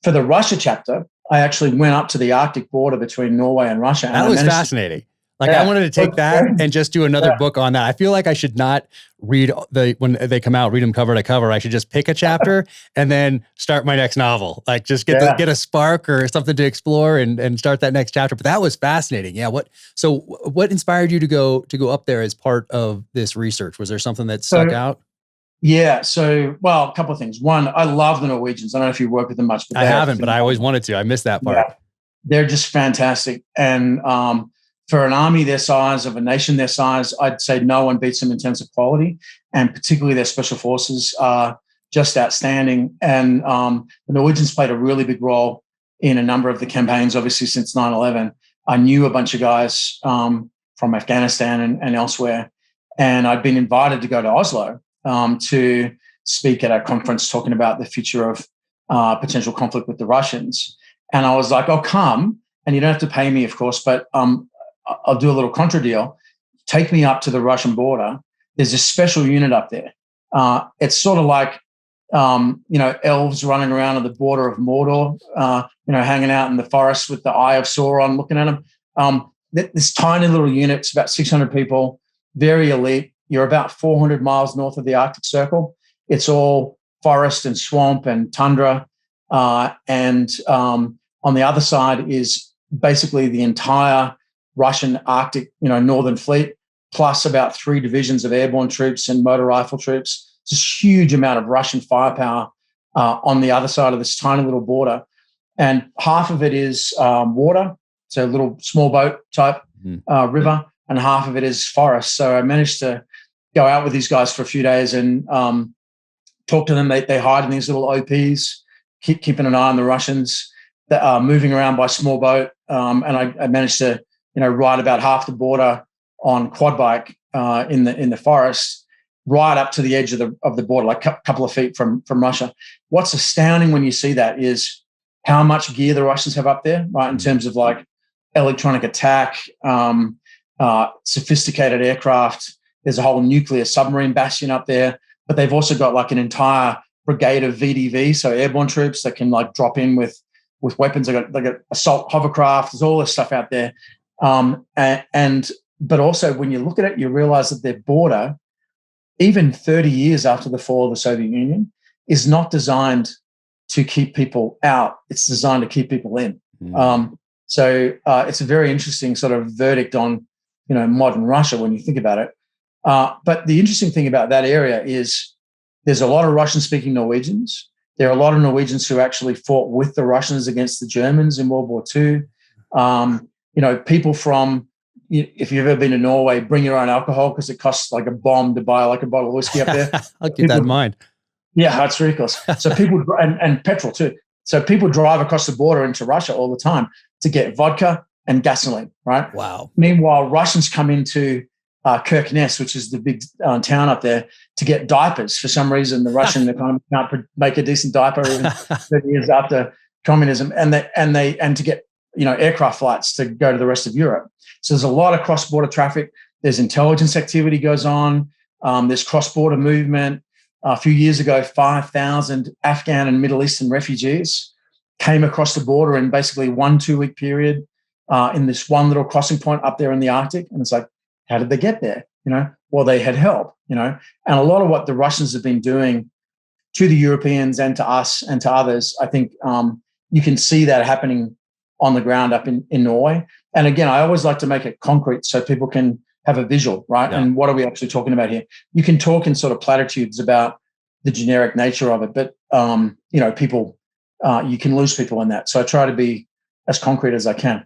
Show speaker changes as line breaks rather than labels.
for the Russia chapter, I actually went up to the Arctic border between Norway and Russia.
That was fascinating. I wanted to take that and just do another book on that. I feel like I should not read when they come out, read them cover to cover. I should just pick a chapter and then start my next novel. Like just get a spark or something to explore and start that next chapter. But that was fascinating. Yeah. What inspired you to go up there as part of this research? Was there something that stuck out?
Yeah. So, well, a couple of things. One, I love the Norwegians. I don't know if you work with them much, but
I haven't, but I always wanted to. I missed that part.
Yeah. They're just fantastic. And, for an army their size, of a nation their size, I'd say no one beats them in terms of quality, and particularly their special forces are just outstanding. And the Norwegians played a really big role in a number of the campaigns, obviously, since 9/11. I knew a bunch of guys from Afghanistan and elsewhere, and I'd been invited to go to Oslo to speak at a conference talking about the future of potential conflict with the Russians. And I was like, I'll come, and you don't have to pay me, of course, but I'll do a little contra deal. Take me up to the Russian border. There's a special unit up there. It's sort of like, elves running around at the border of Mordor, hanging out in the forest with the Eye of Sauron looking at them. This tiny little unit, it's about 600 people, very elite. You're about 400 miles north of the Arctic Circle. It's all forest and swamp and tundra. And on the other side is basically the entire Russian Arctic, Northern Fleet, plus about 3 divisions of airborne troops and motor rifle troops. It's a huge amount of Russian firepower on the other side of this tiny little border. And half of it is water, so a little small boat type river, and half of it is forest. So I managed to go out with these guys for a few days and talk to them. They hide in these little OPs, keeping an eye on the Russians that are moving around by small boat. And I managed to ride about half the border on quad bike in the forest, right up to the edge of the border, like a couple of feet from Russia. What's astounding when you see that is how much gear the Russians have up there, right, in terms of like electronic attack, sophisticated aircraft. There's a whole nuclear submarine bastion up there, but they've also got like an entire brigade of VDV, so airborne troops that can like drop in with weapons. They got assault hovercraft. There's all this stuff out there. But also when you look at it, you realize that their border, even 30 years after the fall of the Soviet Union, is not designed to keep people out. It's designed to keep people in. So it's a very interesting sort of verdict on, modern Russia when you think about it. But the interesting thing about that area is there's a lot of Russian-speaking Norwegians. There are a lot of Norwegians who actually fought with the Russians against the Germans in World War II. People from, if you've ever been to Norway, bring your own alcohol because it costs like a bomb to buy like a bottle of whiskey up there.
I'll keep that in mind.
Yeah, that's ridiculous. So people, and petrol too. So people drive across the border into Russia all the time to get vodka and gasoline, right?
Wow.
Meanwhile, Russians come into Kirkenes, which is the big town up there, to get diapers. For some reason, the Russian economy can't make a decent diaper even 30 years after communism, and to get aircraft flights to go to the rest of Europe. So there's a lot of cross-border traffic. There's intelligence activity goes on. There's cross-border movement. A few years ago, 5,000 Afghan and Middle Eastern refugees came across the border in basically 1-2 week period in this one little crossing point up there in the Arctic. And it's like, how did they get there? Well, they had help, and a lot of what the Russians have been doing to the Europeans and to us and to others, I think you can see that happening on the ground up in Norway. And again, I always like to make it concrete so people can have a visual, right? Yeah. And what are we actually talking about here? You can talk in sort of platitudes about the generic nature of it, but people, you can lose people in that. So I try to be as concrete as I can.